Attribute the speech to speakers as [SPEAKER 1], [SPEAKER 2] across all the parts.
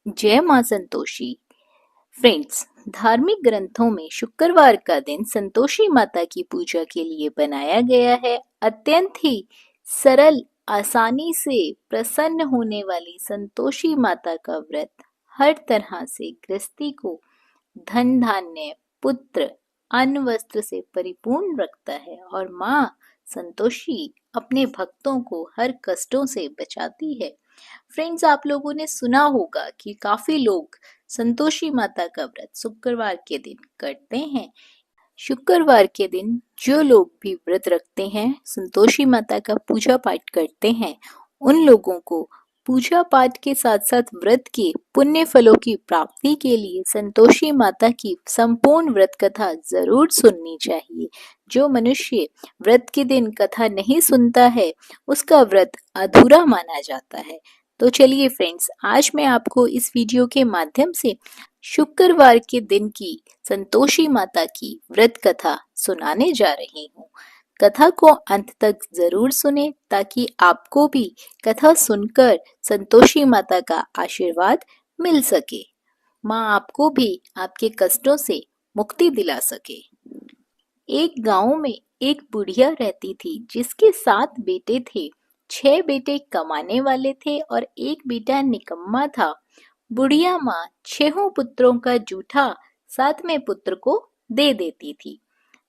[SPEAKER 1] जय मां संतोषी। फ्रेंड्स, धार्मिक ग्रंथों में शुक्रवार का दिन संतोषी माता की पूजा के लिए बनाया गया है। अत्यंत ही सरल, आसानी से प्रसन्न होने वाली संतोषी माता का व्रत हर तरह से गृहस्थी को धन धान्य, पुत्र, अन्न वस्त्र से परिपूर्ण रखता है और माँ संतोषी अपने भक्तों को हर कष्टों से बचाती है। फ्रेंड्स, आप लोगों ने सुना होगा कि काफी लोग संतोषी माता का व्रत शुक्रवार के दिन करते हैं। शुक्रवार के दिन जो लोग भी व्रत रखते हैं, संतोषी माता का पूजा पाठ करते हैं, उन लोगों को पूजा पाठ के साथ साथ व्रत के पुण्य फलों की प्राप्ति के लिए संतोषी माता की संपूर्ण व्रत कथा जरूर सुननी चाहिए। जो मनुष्य व्रत के दिन कथा नहीं सुनता है, उसका व्रत अधूरा माना जाता है। तो चलिए फ्रेंड्स, आज मैं आपको इस वीडियो के माध्यम से शुक्रवार के दिन की संतोषी माता की व्रत कथा सुनाने जा रही हूँ। कथा को अंत तक जरूर सुने ताकि आपको भी कथा सुनकर संतोषी माता का आशीर्वाद मिल सके, माँ आपको भी आपके कष्टों से मुक्ति दिला सके। एक गांव में एक बुढ़िया रहती थी जिसके 7 बेटे थे। 6 बेटे कमाने वाले थे और एक बेटा निकम्मा था। बुढ़िया माँ 6 पुत्रों का जूठा 7वें पुत्र को दे देती थी।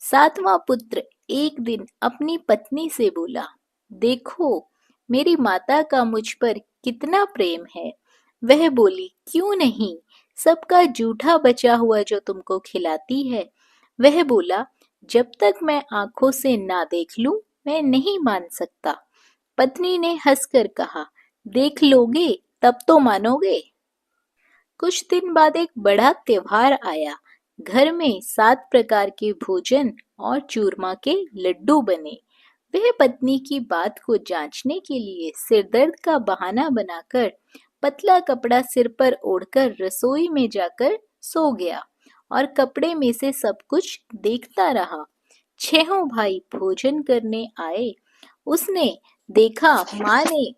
[SPEAKER 1] 7वां पुत्र एक दिन अपनी पत्नी से बोला, देखो मेरी माता का मुझ पर कितना प्रेम है। वह बोली, क्यों नहीं, सबका जूठा बचा हुआ जो तुमको खिलाती है। वह बोला, जब तक मैं आंखों से ना देख लूं, मैं नहीं मान सकता। पत्नी ने हंसकर कहा, देख लोगे तब तो मानोगे। कुछ दिन बाद एक बड़ा त्योहार आया। घर में 7 प्रकार के भोजन और चूरमा के लड्डू बने। वह पत्नी की बात को जांचने के लिए सिरदर्द का बहाना बनाकर पतला कपड़ा सिर पर ओढ़कर रसोई में जाकर सो गया और कपड़े में से सब कुछ देखता रहा। 6 भाई भोजन करने आए। उसने देखा माँ ने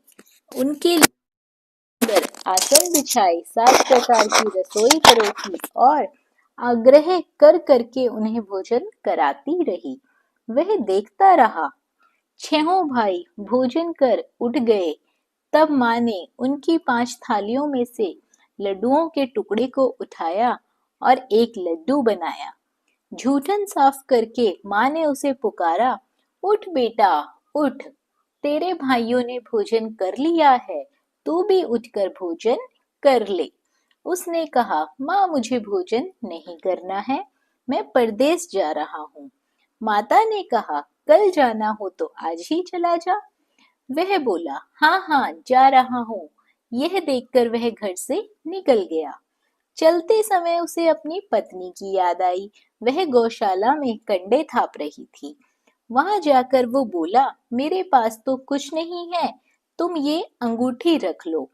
[SPEAKER 1] उनके पर आसन बिछाए, 7 प्रकार की रसोई परोसी और आग्रह कर करके उन्हें भोजन कराती रही। वह देखता रहा। 6 भाई भोजन कर उठ गए। तब माँ ने उनकी 5 थालियों में से लड्डुओं के टुकड़े को उठाया और एक लड्डू बनाया। जूठन साफ करके माँ ने उसे पुकारा, उठ बेटा उठ, तेरे भाइयों ने भोजन कर लिया है, तू भी उठकर भोजन कर ले। उसने कहा, माँ मुझे भोजन नहीं करना है, मैं परदेस जा रहा हूँ। माता ने कहा, कल जाना हो तो आज ही चला जा। वह बोला, हाँ हाँ जा रहा हूँ। यह देखकर वह घर से निकल गया। चलते समय उसे अपनी पत्नी की याद आई। वह गौशाला में कंडे थाप रही थी। वहां जाकर वो बोला, मेरे पास तो कुछ नहीं है, तुम ये अंगूठी रख लो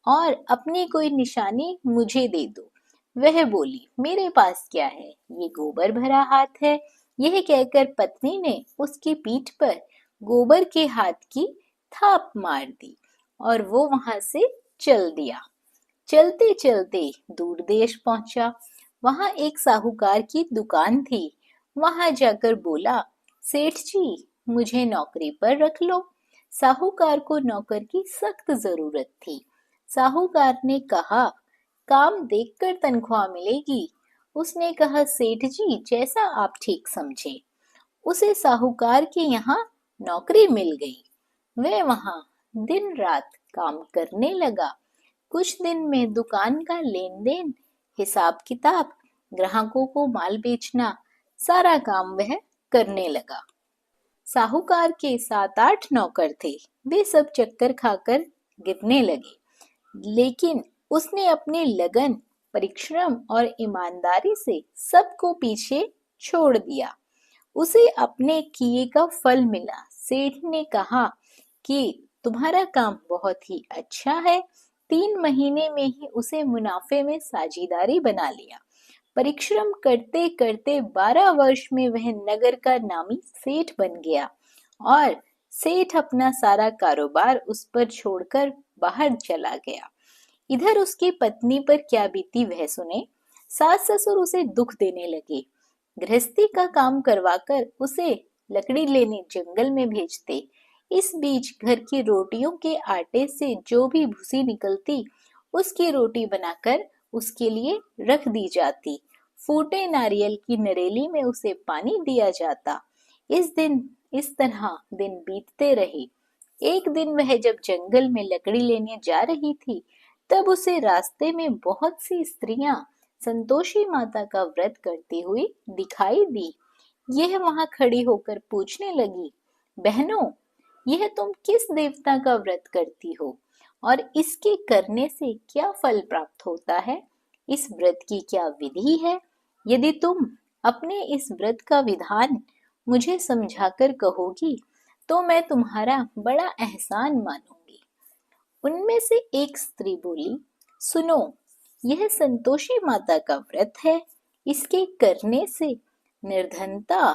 [SPEAKER 1] और अपनी कोई निशानी मुझे दे दो। वह बोली, मेरे पास क्या है, ये गोबर भरा हाथ है। यह कहकर पत्नी ने उसकी पीठ पर गोबर के हाथ की थाप मार दी और वो वहां से चल दिया। चलते चलते दूर देश पहुंचा। वहां एक साहूकार की दुकान थी। वहां जाकर बोला, सेठ जी मुझे नौकरी पर रख लो। साहूकार को नौकर की सख्त जरूरत थी। साहूकार ने कहा, काम देखकर तनख्वाह मिलेगी। उसने कहा, सेठ जी जैसा आप ठीक समझे। उसे साहूकार के यहाँ नौकरी मिल गई। वह वहां दिन रात काम करने लगा। कुछ दिन में दुकान का लेन देन, हिसाब किताब, ग्राहकों को माल बेचना, सारा काम वह करने लगा। साहूकार के 7-8 नौकर थे। वे सब चक्कर खाकर गिरने लगे, लेकिन उसने अपने लगन, परिश्रम और ईमानदारी से सबको पीछे छोड़ दिया। उसे अपने किए का फल मिला। सेठ ने कहा कि तुम्हारा काम बहुत ही अच्छा है। 3 महीने में ही उसे मुनाफे में साझेदारी बना लिया। परिश्रम करते करते 12 वर्ष में वह नगर का नामी सेठ बन गया और सेठ अपना सारा कारोबार उस पर छोड़कर बाहर चला गया। इधर उसकी पत्नी पर क्या बीती वह सुने। सास ससुर उसे दुख देने लगे, गृहस्थी का काम करवाकर उसे लकड़ी लेने जंगल में भेजते। इस बीच घर की रोटियों के आटे से जो भी भूसी निकलती, उसकी रोटी बनाकर उसके लिए रख दी जाती। फूटे नारियल की नरेली में उसे पानी दिया जाता। इस तरह दिन बीतते रहे। एक दिन वह जब जंगल में लकड़ी लेने जा रही थी, तब उसे रास्ते में बहुत सी स्त्रियां संतोषी माता का व्रत करती हुई दिखाई दी। यह वहां खड़ी होकर पूछने लगी, बहनों, यह तुम किस देवता का व्रत करती हो और इसके करने से क्या फल प्राप्त होता है? इस व्रत की क्या विधि है? यदि तुम अपने इस व्रत का विधान मुझे समझाकर कहोगी, तो मैं तुम्हारा बड़ा एहसान मानूंगी। उनमें से एक स्त्री बोली, सुनो, यह संतोषी माता का व्रत है। इसके करने से निर्धनता,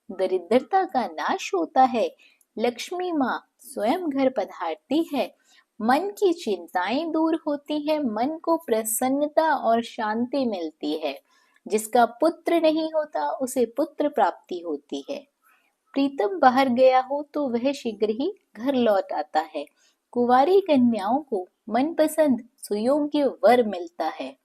[SPEAKER 1] दरिद्रता का नाश होता है। लक्ष्मी माँ स्वयं घर पधारती है। मन की चिंताएं दूर होती है, मन को प्रसन्नता और शांति मिलती है। जिसका पुत्र नहीं होता उसे पुत्र प्राप्ति होती है। प्रीतम बाहर गया हो तो वह शीघ्र ही घर लौट आता है। कुंवारी कन्याओं को मनपसंद सुयोग्य वर मिलता है।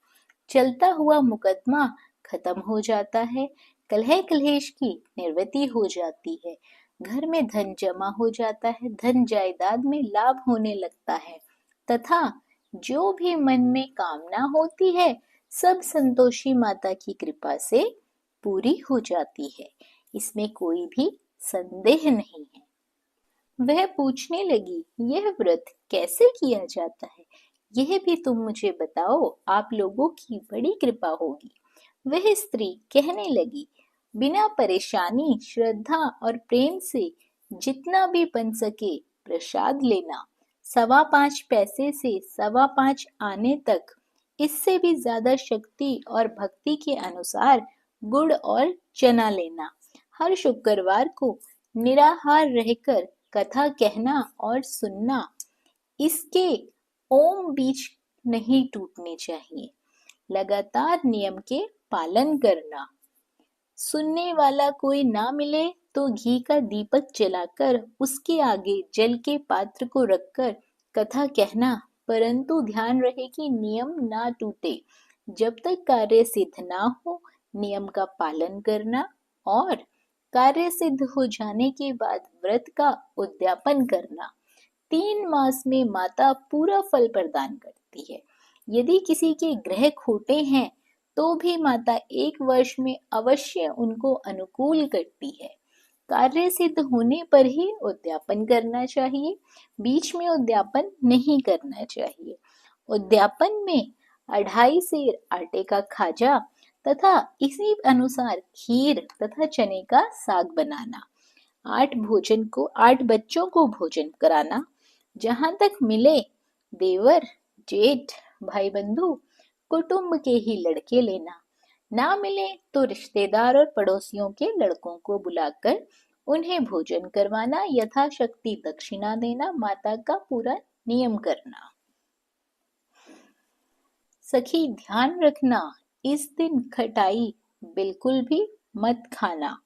[SPEAKER 1] चलता हुआ मुकदमा खत्म हो जाता है। कलह कलेश की निवृत्ति हो जाती है। घर में धन जमा हो जाता है। धन जायदाद में लाभ होने लगता है तथा जो भी मन में कामना होती है, सब संतोषी माता की कृपा से पूरी हो जाती है। इसमें कोई भी संदेह नहीं है। वह पूछने लगी, यह व्रत कैसे किया जाता है? यह भी तुम मुझे बताओ, आप लोगों की बड़ी कृपा होगी। वह स्त्री कहने लगी, बिना परेशानी, श्रद्धा और प्रेम से जितना भी बन सके प्रसाद लेना। 5.25 पैसे से 5.25 आने तक, इससे भी ज्यादा शक्ति और भक्ति के अनुसार गुड़ और चना लेना। हर शुक्रवार को निराहार रहकर कथा कहना और सुनना। इसके ओम बीच नहीं टूटने चाहिए। लगातार नियम के पालन करना। सुनने वाला कोई ना मिले तो घी का दीपक जलाकर उसके आगे जल के पात्र को रखकर कथा कहना, परंतु ध्यान रहे कि नियम ना टूटे। जब तक कार्य सिद्ध ना हो, नियम का पालन करना और कार्य सिद्ध हो जाने के बाद व्रत का उद्यापन करना। 3 मास में माता पूरा फल प्रदान करती है। यदि किसी के ग्रह खोटे हैं तो भी माता 1 वर्ष में अवश्य उनको अनुकूल करती है। कार्य सिद्ध होने पर ही उद्यापन करना चाहिए, बीच में उद्यापन नहीं करना चाहिए। उद्यापन में 2.5 सेर आटे का खाजा तथा इसी अनुसार खीर तथा चने का साग बनाना। 8 बच्चों को भोजन कराना। जहां तक मिले देवर, जेठ, भाई बंधु, कुटुंब के ही लड़के लेना। ना मिले तो रिश्तेदार और पड़ोसियों के लड़कों को बुलाकर उन्हें भोजन करवाना, यथाशक्ति दक्षिणा देना, माता का पूरा नियम करना। सखी ध्यान रखना, इस दिन खटाई बिल्कुल भी मत खाना।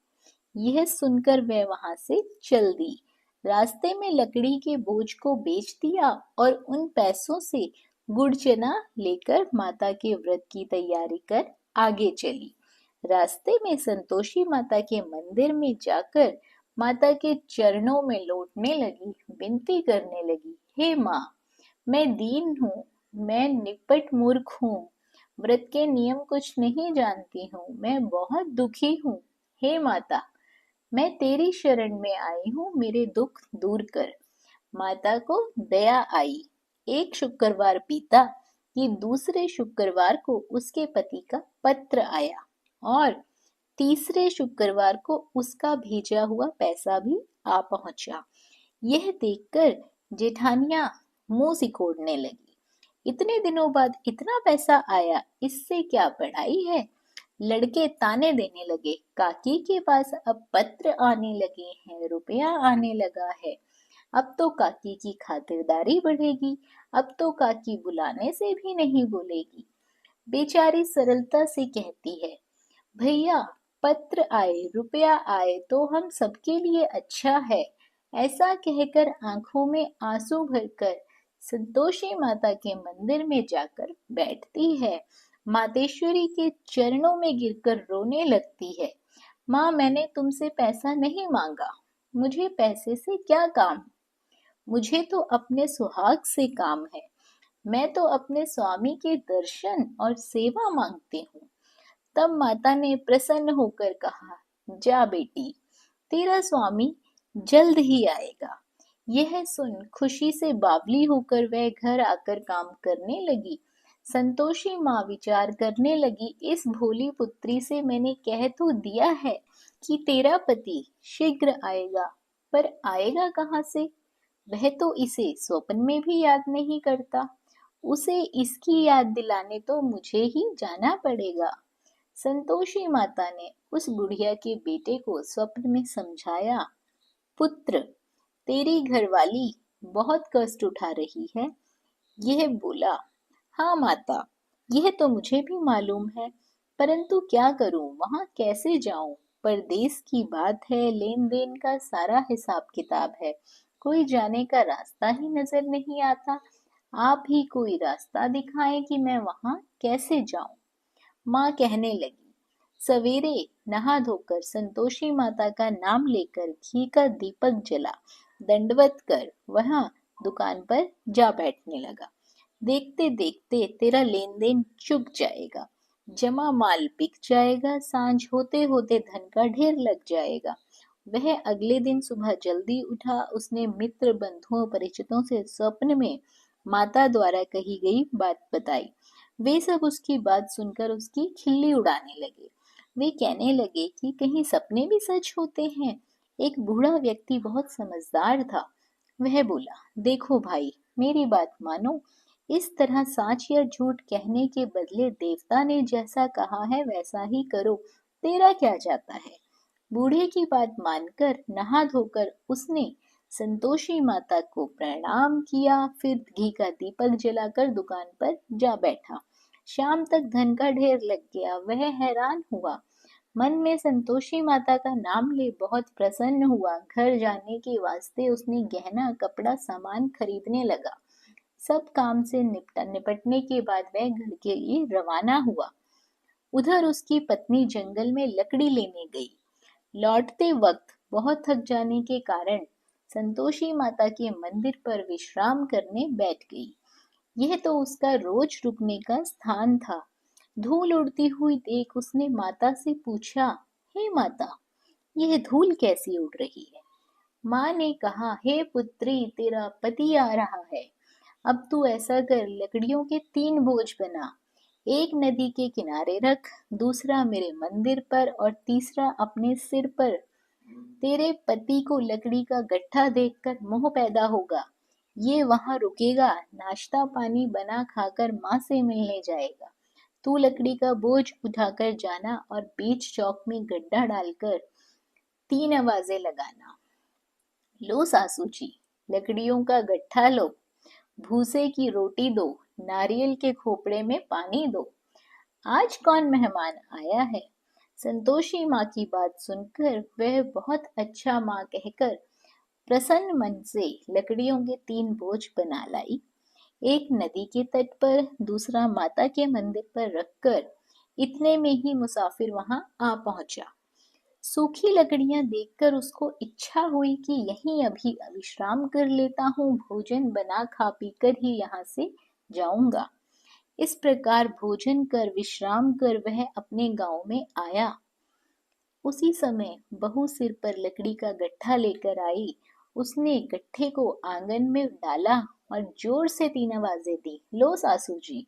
[SPEAKER 1] यह सुनकर वह वहां से चल दी। रास्ते में लकड़ी के बोझ को बेच दिया और उन पैसों से गुड़ चना लेकर माता के व्रत की तैयारी कर आगे चली। रास्ते में संतोषी माता के मंदिर में जाकर माता के चरणों में लौटने लगी, विनती करने लगी, हे माँ, मैं दीन हूँ, मैं निपट मूर्ख हूँ, व्रत के नियम कुछ नहीं जानती हूँ, मैं बहुत दुखी हूँ। हे माता, मैं तेरी शरण में आई हूँ, मेरे दुख दूर कर। माता को दया आई। एक शुक्रवार बीता कि दूसरे शुक्रवार को उसके पति का पत्र आया और तीसरे शुक्रवार को उसका भेजा हुआ पैसा भी आ पहुंचा। यह देखकर जेठानियां मुंह सिकोड़ने लगी। इतने दिनों बाद इतना पैसा आया, इससे क्या बढ़ाई है? लड़के ताने देने लगे, काकी के पास अब पत्र आने लगे हैं, रुपया आने लगा है, अब तो काकी की खातिरदारी बढ़ेगी, अब तो काकी बुलाने से भी नहीं बोलेगी। बेचारी सरलता से कहती है, भैया पत्र आए रुपया आए तो हम सबके लिए अच्छा है। ऐसा कहकर आंखों में आंसू भरकर संतोषी माता के मंदिर में जाकर बैठती है। मातेश्वरी के चरणों में गिरकर रोने लगती है। माँ, मैंने तुमसे पैसा नहीं मांगा, मुझे पैसे से क्या काम, मुझे तो अपने सुहाग से काम है। मैं तो अपने स्वामी के दर्शन और सेवा मांगती हूँ। तब माता ने प्रसन्न होकर कहा, जा बेटी, तेरा स्वामी जल्द ही आएगा। यह सुन खुशी से बावली होकर वह घर आकर काम करने लगी। संतोषी माँ विचार करने लगी, इस भोली पुत्री से मैंने कह तो दिया है कि तेरा पति शीघ्र आएगा, पर आएगा कहाँ से? वह तो इसे स्वप्न में भी याद नहीं करता। उसे इसकी याद दिलाने तो मुझे ही जाना पड़ेगा। संतोषी माता ने उस बुढ़िया के बेटे को स्वप्न में समझाया, पुत्र, तेरी घरवाली बहुत कष्ट उठा रही है। यह बोला, हाँ माता, यह तो मुझे भी मालूम है, परंतु क्या करूं, वहां कैसे जाऊं? परदेश की बात है, लेन देन का सारा हिसाब किताब है, कोई जाने का रास्ता ही नजर नहीं आता। आप ही कोई रास्ता दिखाएं कि मैं वहां कैसे जाऊं। माँ कहने लगी। सवेरे नहा धोकर संतोषी माता का नाम लेकर घी का दीपक जला दंडवत कर वहां दुकान पर जा बैठने लगा। देखते देखते तेरा लेन देन चुक जाएगा, जमा माल बिक जाएगा, सांझ होते होते धन का ढेर लग जाएगा। वह अगले दिन सुबह जल्दी उठा। उसने मित्र बंधुओं परिचितों से स्वप्न में माता द्वारा कही गई बात बताई। वे सब उसकी बात सुनकर उसकी खिल्ली उड़ाने लगे। वे कहने लगे कि कहीं सपने भी सच होते हैं। एक बूढ़ा व्यक्ति बहुत समझदार था। वह बोला, देखो भाई, मेरी बात मानो, इस तरह साच या झूठ कहने के बदले देवता ने जैसा कहा है वैसा ही करो, तेरा क्या जाता है। बूढ़े की बात मानकर नहा धोकर उसने संतोषी माता को प्रणाम किया, फिर घी का दीपक जलाकर दुकान पर जा बैठा। शाम तक धन का ढेर लग गया। वह हैरान हुआ, मन में संतोषी माता का नाम ले बहुत प्रसन्न हुआ। घर जाने के वास्ते उसने गहना कपड़ा सामान खरीदने लगा। सब काम से निपटने के बाद वह घर के लिए रवाना हुआ। उधर उसकी पत्नी जंगल में लकड़ी लेने गई। लौटते वक्त बहुत थक जाने के कारण संतोषी माता के मंदिर पर विश्राम करने बैठ गई। यह तो उसका रोज रुकने का स्थान था। धूल उड़ती हुई देख उसने माता से पूछा, हे माता, यह धूल कैसी उड़ रही है? माँ ने कहा, हे पुत्री, तेरा पति आ रहा है। अब तू ऐसा कर, लकड़ियों के 3 बोझ बना, एक नदी के किनारे रख, दूसरा मेरे मंदिर पर और तीसरा अपने सिर पर। तेरे पति को लकड़ी का गट्ठा देखकर मोह पैदा होगा। ये वहां रुकेगा, नाश्ता पानी बना खाकर माँ से मिलने जाएगा। तू लकड़ी का बोझ उठाकर जाना और बीच चौक में गड्ढा डालकर 3 आवाजें लगाना। लो सासू जी, लकड़ियों का गट्ठा लो, भूसे की रोटी दो, नारियल के खोपड़े में पानी दो। आज कौन मेहमान आया है? संतोषी माँ की बात सुनकर वह बहुत अच्छा माँ कहकर प्रसन्न मन से लकड़ियों के 3 बोझ बना लाई। एक नदी के तट पर, दूसरा माता के मंदिर पर रखकर इतने में ही मुसाफिर वहां आ पहुंचा। सूखी लकड़ियां देखकर उसको इच्छा हुई कि यहीं अभी विश्राम कर लेता हूँ, भोजन बना खा पी कर ही यहाँ से जाऊंगा। इस प्रकार भोजन कर विश्राम कर वह अपने गांव में आया। उसी समय बहू सिर पर लकड़ी का गट्ठा लेकर आई। उसने गट्ठे को आंगन में डाला और जोर से 3 आवाजें दी। लो सासू जी,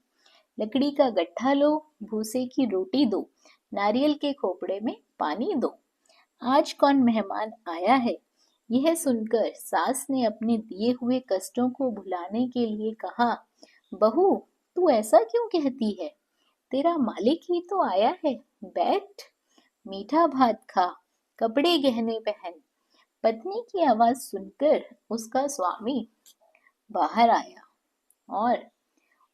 [SPEAKER 1] लकड़ी का गट्ठा लो, भूसे की रोटी दो, नारियल के खोपड़े में पानी दो। आज कौन मेहमान आया है? यह सुनकर सास ने अपने दिए हुए कष्टों को भुलाने के लिए कहा, बहू, तू ऐसा क्यों कहती है? तेरा मालिक ही तो आया है। बैठ, मीठा भात खा, कपड़े गहने पहन। पत्नी की आवाज सुनकर उसका स्वामी बाहर आया। और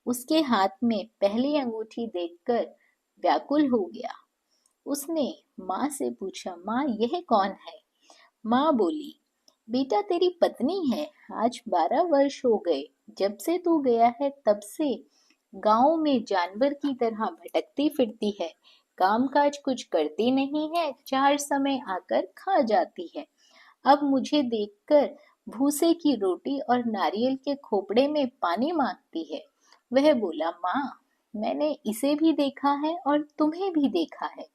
[SPEAKER 1] उसके हाथ में पहली अंगूठी देखकर व्याकुल हो गया। उसने माँ से पूछा, माँ यह कौन है? माँ बोली, बेटा तेरी पत्नी है। आज 12 वर्ष हो गए जब से तू गया है, तब से गांव में जानवर की तरह भटकती फिरती है। काम काज कुछ करती नहीं है, चार समय आकर खा जाती है। अब मुझे देखकर भूसे की रोटी और नारियल के खोपड़े में पानी मांगती है। वह बोला, माँ मैंने इसे भी देखा है और तुम्हें भी देखा है।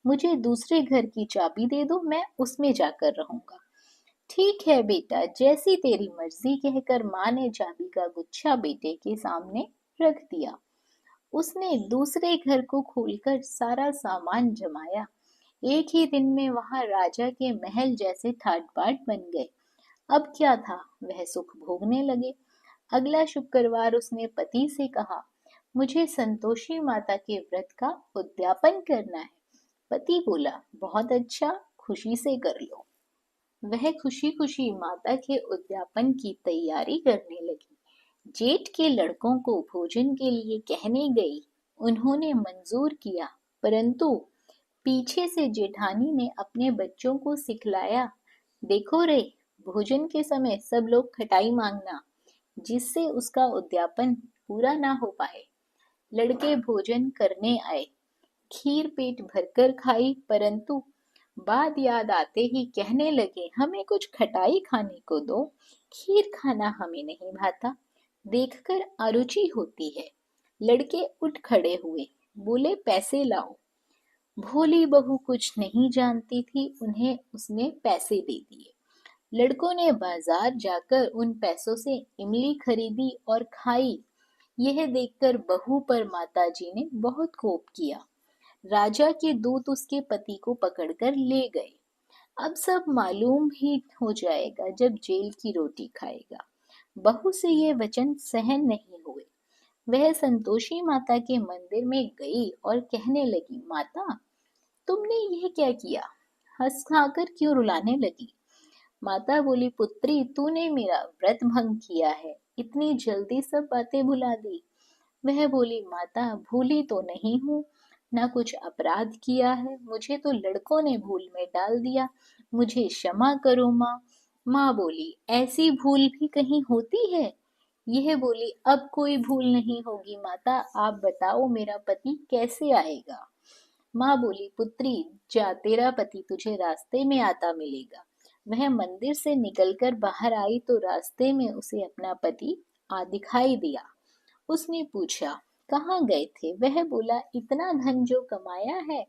[SPEAKER 1] मुझे दूसरे घर की चाबी दे दो, मैं उसमें जाकर रहूंगा। ठीक है बेटा, जैसी तेरी मर्जी, कहकर माँ ने चाबी का गुच्छा बेटे के सामने रख दिया। उसने दूसरे घर को खोलकर सारा सामान जमाया। एक ही दिन में वहां राजा के महल जैसे ठाट बाट बन गए। अब क्या था, वह सुख भोगने लगे। अगला शुक्रवार उसने पति से कहा, मुझे संतोषी माता के व्रत का उद्यापन करना है। पति बोला, बहुत अच्छा, खुशी से कर लो। वह खुशी खुशी माता के उद्यापन की तैयारी करने लगी। जेठ के लड़कों को भोजन के लिए कहने गई। उन्होंने मंजूर किया, परंतु पीछे से जेठानी ने अपने बच्चों को सिखलाया, देखो रे, भोजन के समय सब लोग खटाई मांगना, जिससे उसका उद्यापन पूरा ना हो पाए। लड़के भोजन करने आए। खीर पेट भरकर खाई, परंतु बात याद आते ही कहने लगे, हमें कुछ खटाई खाने को दो, खीर खाना हमें नहीं भाता, देखकर अरुचि होती है। लड़के उठ खड़े हुए, बोले, पैसे लाओ। भोली बहू कुछ नहीं जानती थी, उन्हें उसने पैसे दे दिए। लड़कों ने बाजार जाकर उन पैसों से इमली खरीदी और खाई। यह देखकर बहू पर माताजी ने बहुत कोप किया। राजा के दूत उसके पति को पकड़कर ले गए। अब सब मालूम ही हो जाएगा जब जेल की रोटी खाएगा। बहू से ये वचन सहन नहीं हुए। वह संतोषी माता के मंदिर में गई और कहने लगी, माता तुमने यह क्या किया? हंस खाकर क्यों रुलाने लगी? माता बोली, पुत्री तूने मेरा व्रत भंग किया है, इतनी जल्दी सब बातें भुला दी। वह बोली, माता भूली तो नहीं हूँ, ना कुछ अपराध किया है, मुझे तो लड़कों ने भूल में डाल दिया, मुझे क्षमा करो माँ। माँ बोली, ऐसी भूल भी कहीं होती है? यह बोली, अब कोई भूल नहीं होगी माता, आप बताओ मेरा पति कैसे आएगा? माँ बोली, पुत्री जा, तेरा पति तुझे रास्ते में आता मिलेगा। वह मंदिर से निकलकर बाहर आई तो रास्ते में उसे अपना पति आ दिखाई दिया। उसने पूछा, कहाँ गए थे? वह बोला, इतना धन जो कमाया है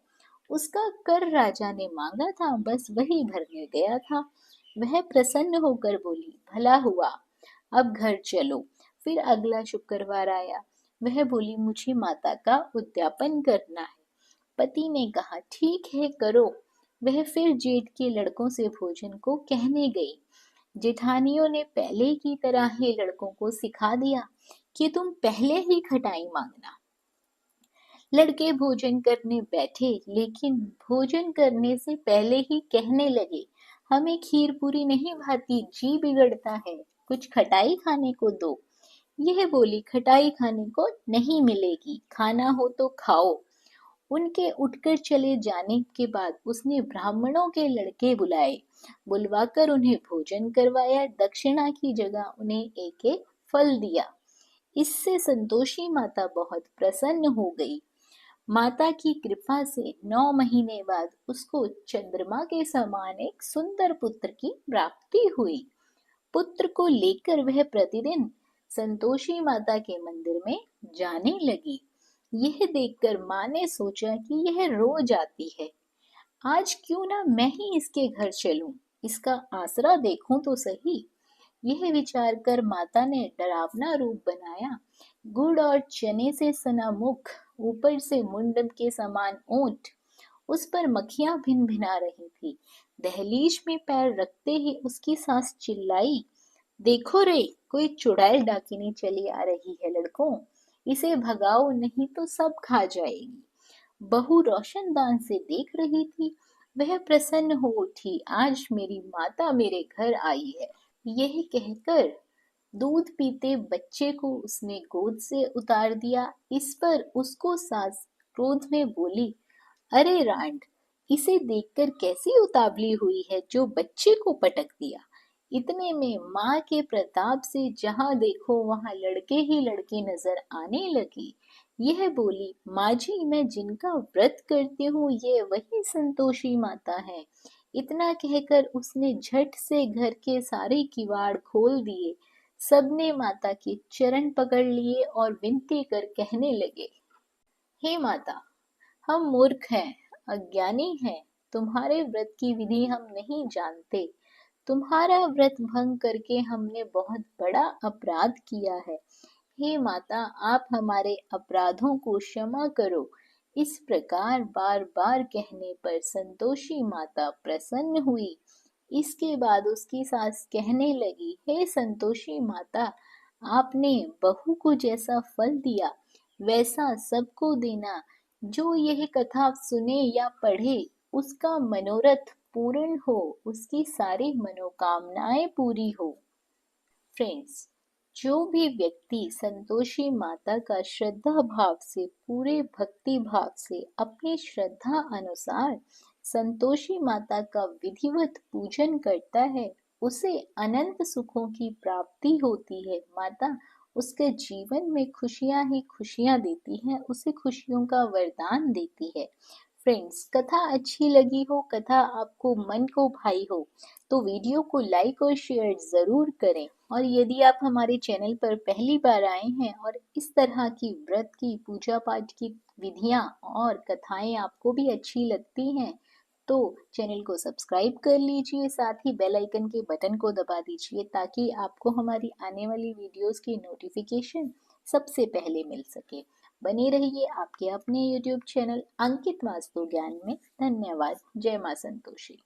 [SPEAKER 1] उसका कर राजा ने मांगा था, बस वही भरने गया था। वह प्रसन्न होकर बोली, भला हुआ, अब घर चलो। फिर अगला शुक्रवार आया। वह बोली, मुझे माता का उद्यापन करना है। पति ने कहा, ठीक है करो। वह फिर जेठ के लड़कों से भोजन को कहने गई। जेठानियों ने पहले की तरह ही लड़कों को सिखा दिया कि तुम पहले ही खटाई मांगना। लड़के भोजन करने बैठे, लेकिन भोजन करने से पहले ही कहने लगे, हमें खीर पूरी नहीं भाती, जी बिगड़ता है, कुछ खटाई खाने को दो। यह बोली, खटाई खाने को नहीं मिलेगी, खाना हो तो खाओ। उनके उठकर चले जाने के बाद उसने ब्राह्मणों के लड़के बुलाए। बुलवाकर उन्हें भोजन करवाया, दक्षिणा की जगह उन्हें एक एक फल दिया। इससे संतोषी माता बहुत प्रसन्न हो गई। माता की कृपा से 9 महीने बाद उसको चंद्रमा के समान एक सुंदर पुत्र की प्राप्ति हुई। पुत्र को लेकर वह प्रतिदिन संतोषी माता के मंदिर में जाने लगी। यह देखकर माँ ने सोचा कि यह रोज आती है, आज क्यों ना मैं ही इसके घर चलूं, इसका आसरा देखूं तो सही। यह विचार कर माता ने डरावना रूप बनाया। गुड़ और चने से सना मुख, ऊपर से मुंडम के समान ओंठ, उस पर मक्खियां भिन भिना रही थी। दहलीज में पैर रखते ही उसकी सास चिल्लाई, देखो रे, कोई चुड़ैल डाकिनी चली आ रही है लड़कों, इसे भगाओ नहीं तो सब खा जाएगी। बहू रोशनदान से देख रही थी। वह प्रसन्न हो उठी, आज मेरी माता मेरे घर आई है। यह कहकर दूध पीते बच्चे को उसने गोद से उतार दिया। इस पर उसको सास क्रोध में बोली, अरे रांड, इसे देखकर कैसी उतावली हुई है जो बच्चे को पटक दिया। इतने में माँ के प्रताप से जहाँ देखो वहाँ लड़के ही लड़के नजर आने लगे। यह बोली, माँ जी, मैं जिनका व्रत करती हूँ ये वही संतोषी माता है। इतना कहकर उसने झट से घर के सारे किवाड़ खोल दिए। सबने माता के चरण पकड़ लिए और विनती कर कहने लगे, हे माता, हम मूर्ख हैं, अज्ञानी हैं, तुम्हारे व्रत की विधि हम नहीं जानते। तुम्हारा व्रत भंग करके हमने बहुत बड़ा अपराध किया है। हे माता, आप हमारे अपराधों को क्षमा करो। इस प्रकार बार बार कहने पर संतोषी माता प्रसन्न हुई। इसके बाद उसकी सास कहने लगी, हे संतोषी माता, आपने बहू को जैसा फल दिया वैसा सबको देना। जो यह कथा सुने या पढ़े उसका मनोरथ पूर्ण हो, उसकी सारी मनोकामनाएं पूरी हो। फ्रेंड्स, जो भी व्यक्ति संतोषी माता का श्रद्धा भाव से, पूरे भक्ति भाव से, अपनी श्रद्धा अनुसार संतोषी माता का विधिवत पूजन करता है, उसे अनंत सुखों की प्राप्ति होती है। माता उसके जीवन में खुशियां ही खुशियां देती है, उसे खुशियों का वरदान देती है। फ्रेंड्स, कथा अच्छी लगी हो, कथा आपको मन को भाई हो, तो वीडियो को लाइक और शेयर ज़रूर करें। और यदि आप हमारे चैनल पर पहली बार आए हैं और इस तरह की व्रत की, पूजा पाठ की विधियां और कथाएं आपको भी अच्छी लगती हैं, तो चैनल को सब्सक्राइब कर लीजिए, साथ ही बेल आइकन के बटन को दबा दीजिए ताकि आपको हमारी आने वाली वीडियोस की नोटिफिकेशन सबसे पहले मिल सके। बने रहिए आपके अपने YouTube चैनल अंकित वास्तु ज्ञान में। धन्यवाद। जय मां संतोषी।